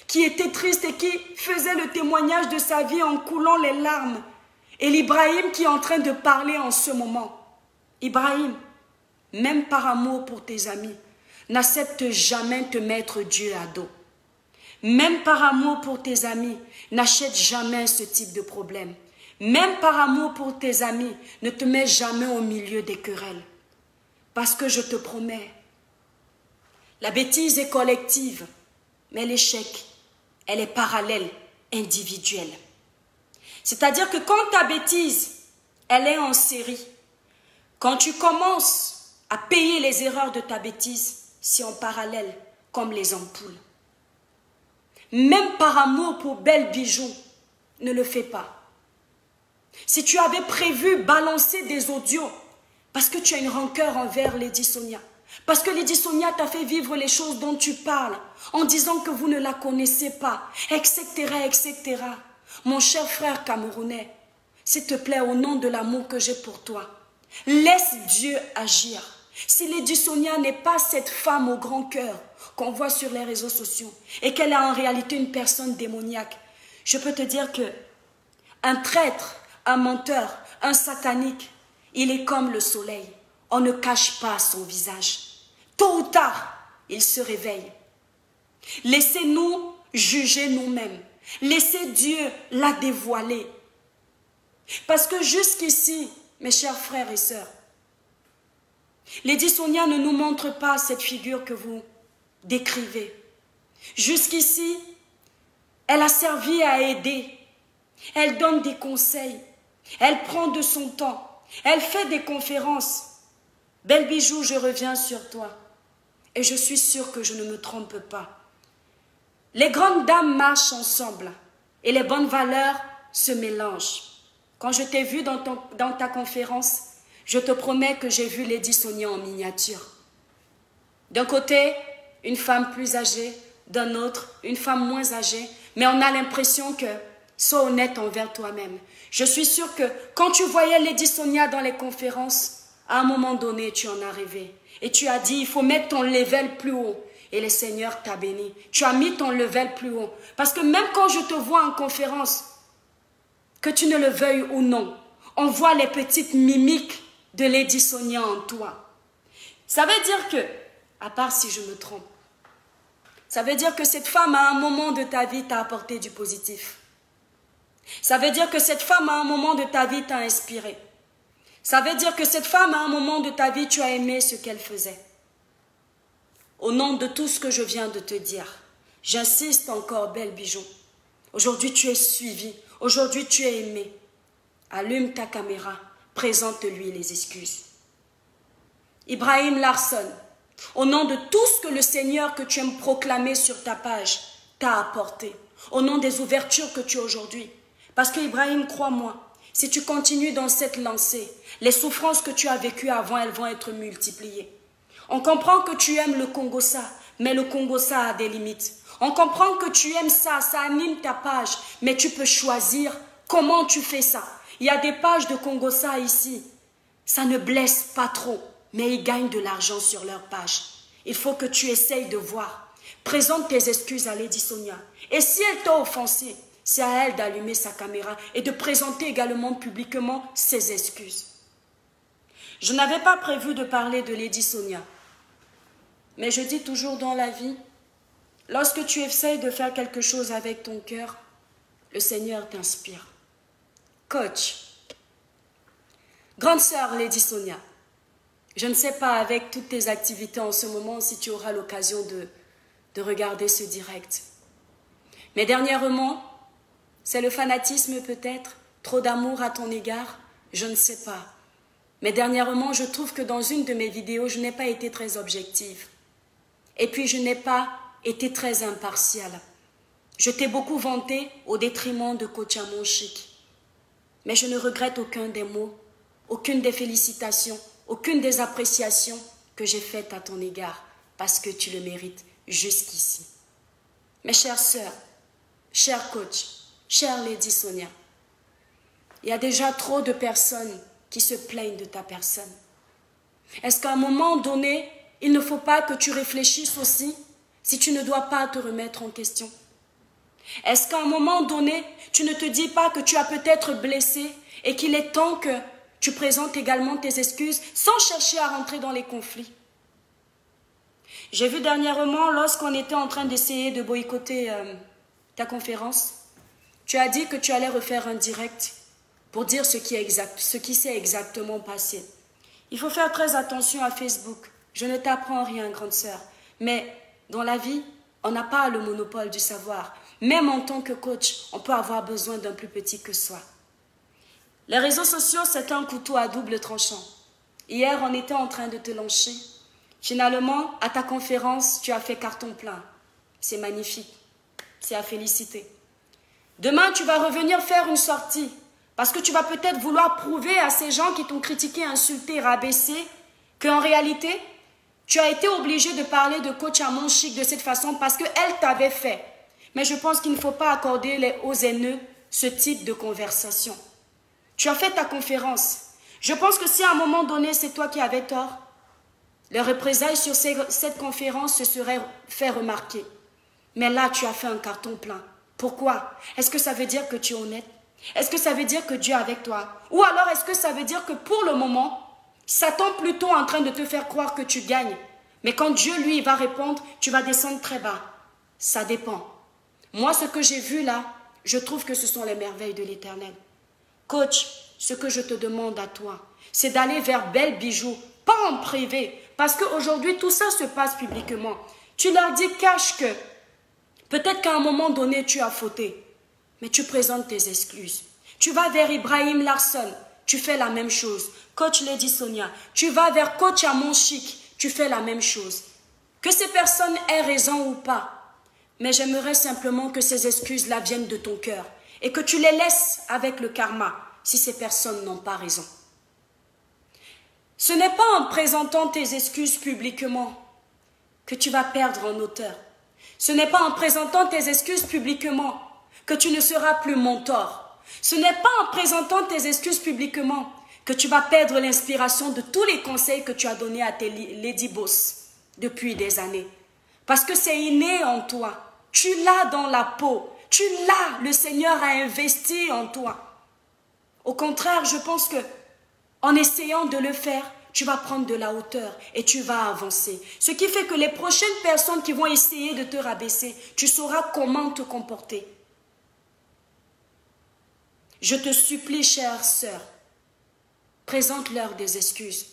qui était triste et qui faisait le témoignage de sa vie en coulant les larmes, et l'Ibrahim qui est en train de parler en ce moment. Ibrahim, même par amour pour tes amis, n'accepte jamais de te mettre Dieu à dos. Même par amour pour tes amis, n'achète jamais ce type de problème. Même par amour pour tes amis, ne te mets jamais au milieu des querelles. Parce que je te promets, la bêtise est collective, mais l'échec, elle est parallèle, individuelle. C'est-à-dire que quand ta bêtise, elle est en série, quand tu commences à payer les erreurs de ta bêtise, c'est en parallèle, comme les ampoules. Même par amour pour Belle Bijou, ne le fais pas. Si tu avais prévu balancer des audios, parce que tu as une rancœur envers Lady Sonia, parce que Lady Sonia t'a fait vivre les choses dont tu parles, en disant que vous ne la connaissez pas, etc., etc. Mon cher frère camerounais, s'il te plaît, au nom de l'amour que j'ai pour toi, laisse Dieu agir. Si Lady Sonia n'est pas cette femme au grand cœur qu'on voit sur les réseaux sociaux et qu'elle est en réalité une personne démoniaque, je peux te dire que un traître, un menteur, un satanique, il est comme le soleil. On ne cache pas son visage. Tôt ou tard, il se réveille. Laissez-nous juger nous-mêmes. Laissez Dieu la dévoiler. Parce que jusqu'ici, mes chers frères et sœurs, Lady Sonia ne nous montre pas cette figure que vous décrivez. Jusqu'ici, elle a servi à aider. Elle donne des conseils. Elle prend de son temps. Elle fait des conférences. Belle Bijou, je reviens sur toi. Et je suis sûre que je ne me trompe pas. Les grandes dames marchent ensemble et les bonnes valeurs se mélangent. Quand je t'ai vu dans ta conférence, je te promets que j'ai vu Lady Sonia en miniature. D'un côté, une femme plus âgée, d'un autre, une femme moins âgée, mais on a l'impression que, sois honnête envers toi-même. Je suis sûre que quand tu voyais Lady Sonia dans les conférences, à un moment donné, tu en as rêvé. Et tu as dit, il faut mettre ton level plus haut. Et le Seigneur t'a béni. Tu as mis ton level plus haut. Parce que même quand je te vois en conférence, que tu ne le veuilles ou non, on voit les petites mimiques de Lady Sonia en toi. Ça veut dire que, à part si je me trompe, ça veut dire que cette femme à un moment de ta vie t'a apporté du positif. Ça veut dire que cette femme à un moment de ta vie t'a inspiré. Ça veut dire que cette femme à un moment de ta vie, tu as aimé ce qu'elle faisait. Au nom de tout ce que je viens de te dire, j'insiste encore, Belle Bijou. Aujourd'hui, tu es suivie. Aujourd'hui, tu es aimé. Allume ta caméra. Présente-lui les excuses. Ibrahim Larson, au nom de tout ce que le Seigneur que tu aimes proclamer sur ta page t'a apporté, au nom des ouvertures que tu as aujourd'hui. Parce que Ibrahim, crois-moi, si tu continues dans cette lancée, les souffrances que tu as vécues avant, elles vont être multipliées. On comprend que tu aimes le Congo-Ça, mais le Congo-Ça a des limites. On comprend que tu aimes ça, ça anime ta page, mais tu peux choisir comment tu fais ça. Il y a des pages de Congo-Ça ici, ça ne blesse pas trop, mais ils gagnent de l'argent sur leur page. Il faut que tu essayes de voir. Présente tes excuses à Lady Sonia. Et si elle t'a offensé, c'est à elle d'allumer sa caméra et de présenter également publiquement ses excuses. Je n'avais pas prévu de parler de Lady Sonia. Mais je dis toujours dans la vie, lorsque tu essaies de faire quelque chose avec ton cœur, le Seigneur t'inspire. Coach, grande sœur Lady Sonia, je ne sais pas avec toutes tes activités en ce moment si tu auras l'occasion de regarder ce direct. Mais dernièrement, c'est le fanatisme peut-être, trop d'amour à ton égard, je ne sais pas. Mais dernièrement, je trouve que dans une de mes vidéos, je n'ai pas été très objective. Et puis, je n'ai pas été très impartiale. Je t'ai beaucoup vanté au détriment de Coach Amon Chic. Mais je ne regrette aucun des mots, aucune des félicitations, aucune des appréciations que j'ai faites à ton égard, parce que tu le mérites jusqu'ici. Mes chères sœurs, chers coachs, chère Lady Sonia, il y a déjà trop de personnes qui se plaignent de ta personne. Est-ce qu'à un moment donné, il ne faut pas que tu réfléchisses aussi si tu ne dois pas te remettre en question? Est-ce qu'à un moment donné, tu ne te dis pas que tu as peut-être blessé et qu'il est temps que tu présentes également tes excuses sans chercher à rentrer dans les conflits? J'ai vu dernièrement, lorsqu'on était en train d'essayer de boycotter ta conférence, tu as dit que tu allais refaire un direct pour dire ce qui s'est exactement passé. Il faut faire très attention à Facebook. Je ne t'apprends rien, grande sœur. Mais dans la vie, on n'a pas le monopole du savoir. Même en tant que coach, on peut avoir besoin d'un plus petit que soi. Les réseaux sociaux, c'est un couteau à double tranchant. Hier, on était en train de te lancer. Finalement, à ta conférence, tu as fait carton plein. C'est magnifique. C'est à féliciter. Demain, tu vas revenir faire une sortie. Parce que tu vas peut-être vouloir prouver à ces gens qui t'ont critiqué, insulté, rabaissé, qu'en réalité, tu as été obligé de parler de Coach Amon Chic de cette façon parce qu'elle t'avait fait. Mais je pense qu'il ne faut pas accorder aux haineux ce type de conversation. Tu as fait ta conférence. Je pense que si à un moment donné, c'est toi qui avais tort, les représailles sur cette conférence se seraient fait remarquer. Mais là, tu as fait un carton plein. Pourquoi? Est-ce que ça veut dire que tu es honnête? Est-ce que ça veut dire que Dieu est avec toi? Ou alors est-ce que ça veut dire que pour le moment, Satan plutôt en train de te faire croire que tu gagnes? Mais quand Dieu, lui, va répondre, tu vas descendre très bas. Ça dépend. Moi, ce que j'ai vu là, je trouve que ce sont les merveilles de l'Éternel. Coach, ce que je te demande à toi, c'est d'aller vers Belle Bijou, pas en privé, parce qu'aujourd'hui, tout ça se passe publiquement. Tu leur dis cache que peut-être qu'à un moment donné, tu as fauté, mais tu présentes tes excuses. Tu vas vers Ibrahim Larson, tu fais la même chose. Coach Lady Sonia, tu vas vers Coach Amon Chic, tu fais la même chose. Que ces personnes aient raison ou pas, mais j'aimerais simplement que ces excuses-là viennent de ton cœur et que tu les laisses avec le karma si ces personnes n'ont pas raison. Ce n'est pas en présentant tes excuses publiquement que tu vas perdre en hauteur. Ce n'est pas en présentant tes excuses publiquement que tu ne seras plus mon tort. Ce n'est pas en présentant tes excuses publiquement que tu vas perdre l'inspiration de tous les conseils que tu as donnés à tes lady boss depuis des années. Parce que c'est inné en toi. Tu l'as dans la peau. Tu l'as. Le Seigneur a investi en toi. Au contraire, je pense que en essayant de le faire, tu vas prendre de la hauteur et tu vas avancer. Ce qui fait que les prochaines personnes qui vont essayer de te rabaisser, tu sauras comment te comporter. Je te supplie, chère sœur, présente-leur des excuses.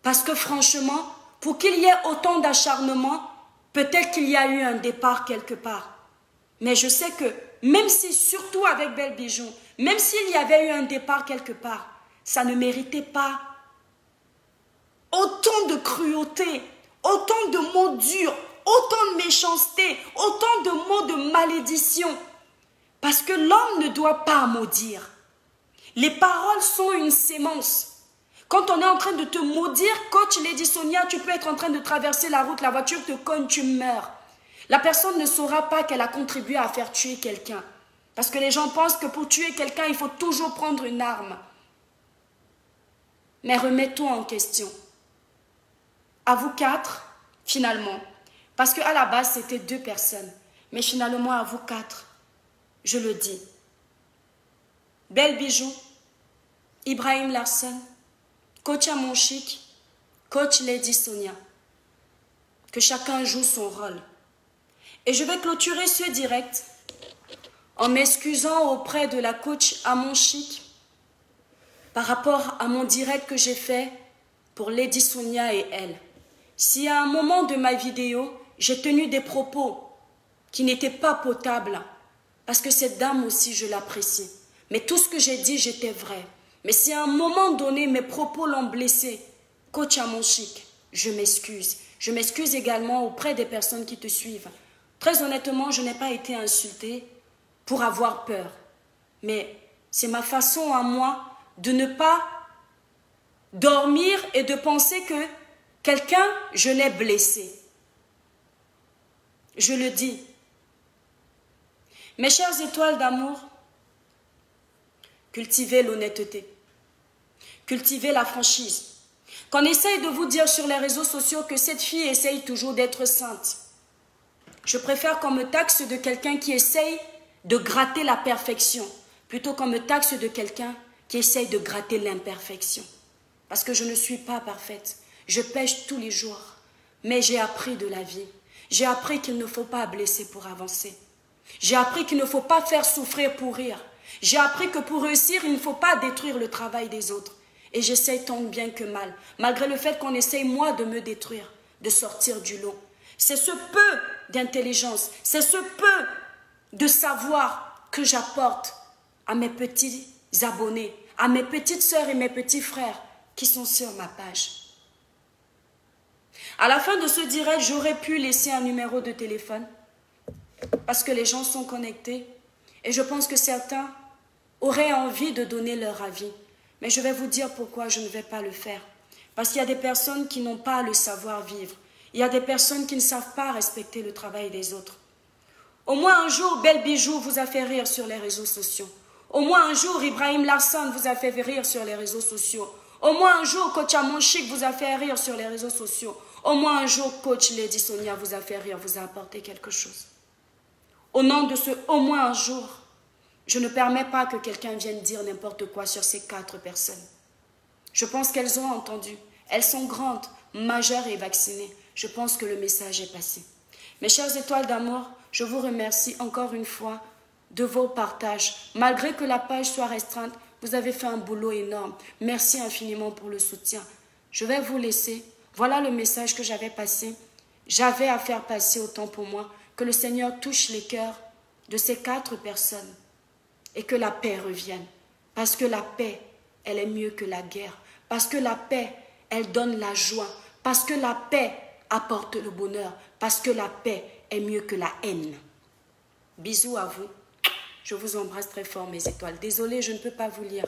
Parce que franchement, pour qu'il y ait autant d'acharnement, peut-être qu'il y a eu un départ quelque part. Mais je sais que, même si, surtout avec Belle Bijou, même s'il y avait eu un départ quelque part, ça ne méritait pas autant de cruauté, autant de mots durs, autant de méchanceté, autant de mots de malédiction. Parce que l'homme ne doit pas maudire. Les paroles sont une sémence. Quand on est en train de te maudire, coach Lady Sonia, tu peux être en train de traverser la route, la voiture te cogne, tu meurs. La personne ne saura pas qu'elle a contribué à faire tuer quelqu'un. Parce que les gens pensent que pour tuer quelqu'un, il faut toujours prendre une arme. Mais remettons en question. À vous 4, finalement. Parce qu'à la base, c'était 2 personnes. Mais finalement, à vous 4, je le dis. Belle Bijou, Ibrahim Larson, coach Amon Chic, coach Lady Sonia. Que chacun joue son rôle. Et je vais clôturer ce direct en m'excusant auprès de la coach Amon Chic par rapport à mon direct que j'ai fait pour Lady Sonia et elle. Si à un moment de ma vidéo, j'ai tenu des propos qui n'étaient pas potables, parce que cette dame aussi, je l'apprécie. Mais tout ce que j'ai dit, j'étais vrai. Mais si à un moment donné, mes propos l'ont blessé, coach Amon Chic, je m'excuse. Je m'excuse également auprès des personnes qui te suivent. Très honnêtement, je n'ai pas été insultée pour avoir peur. Mais c'est ma façon à moi de ne pas dormir et de penser que quelqu'un, je l'ai blessé. Je le dis. Mes chères étoiles d'amour, cultivez l'honnêteté. Cultivez la franchise. Qu'on essaye de vous dire sur les réseaux sociaux que cette fille essaye toujours d'être sainte. Je préfère qu'on me taxe de quelqu'un qui essaye de gratter la perfection, plutôt qu'on me taxe de quelqu'un qui essaye de gratter l'imperfection. Parce que je ne suis pas parfaite. Je pêche tous les jours. Mais j'ai appris de la vie. J'ai appris qu'il ne faut pas blesser pour avancer. J'ai appris qu'il ne faut pas faire souffrir pour rire. J'ai appris que pour réussir, il ne faut pas détruire le travail des autres. Et j'essaye tant bien que mal, malgré le fait qu'on essaye, moi, de me détruire, de sortir du lot. C'est ce peu d'intelligence, c'est ce peu de savoir que j'apporte à mes petits abonnés, à mes petites sœurs et mes petits frères qui sont sur ma page. À la fin de ce direct, j'aurais pu laisser un numéro de téléphone parce que les gens sont connectés et je pense que certains auraient envie de donner leur avis. Mais je vais vous dire pourquoi je ne vais pas le faire. Parce qu'il y a des personnes qui n'ont pas le savoir-vivre. Il y a des personnes qui ne savent pas respecter le travail des autres. Au moins un jour, Belle Bijou vous a fait rire sur les réseaux sociaux. Au moins un jour, Ibrahim Larson vous a fait rire sur les réseaux sociaux. Au moins un jour, coach Amon Chic vous a fait rire sur les réseaux sociaux. Au moins un jour, coach Lady Sonia vous a fait rire, vous a apporté quelque chose. Au nom de ce au moins un jour, je ne permets pas que quelqu'un vienne dire n'importe quoi sur ces 4 personnes. Je pense qu'elles ont entendu. Elles sont grandes, majeures et vaccinées. Je pense que le message est passé. Mes chères étoiles d'amour, je vous remercie encore une fois de vos partages. Malgré que la page soit restreinte, vous avez fait un boulot énorme. Merci infiniment pour le soutien. Je vais vous laisser. Voilà le message que j'avais passé. J'avais à faire passer autant pour moi. Que le Seigneur touche les cœurs de ces 4 personnes. Et que la paix revienne. Parce que la paix, elle est mieux que la guerre. Parce que la paix, elle donne la joie. Parce que la paix apporte le bonheur. Parce que la paix est mieux que la haine. Bisous à vous. Je vous embrasse très fort, mes étoiles. Désolée, je ne peux pas vous lire.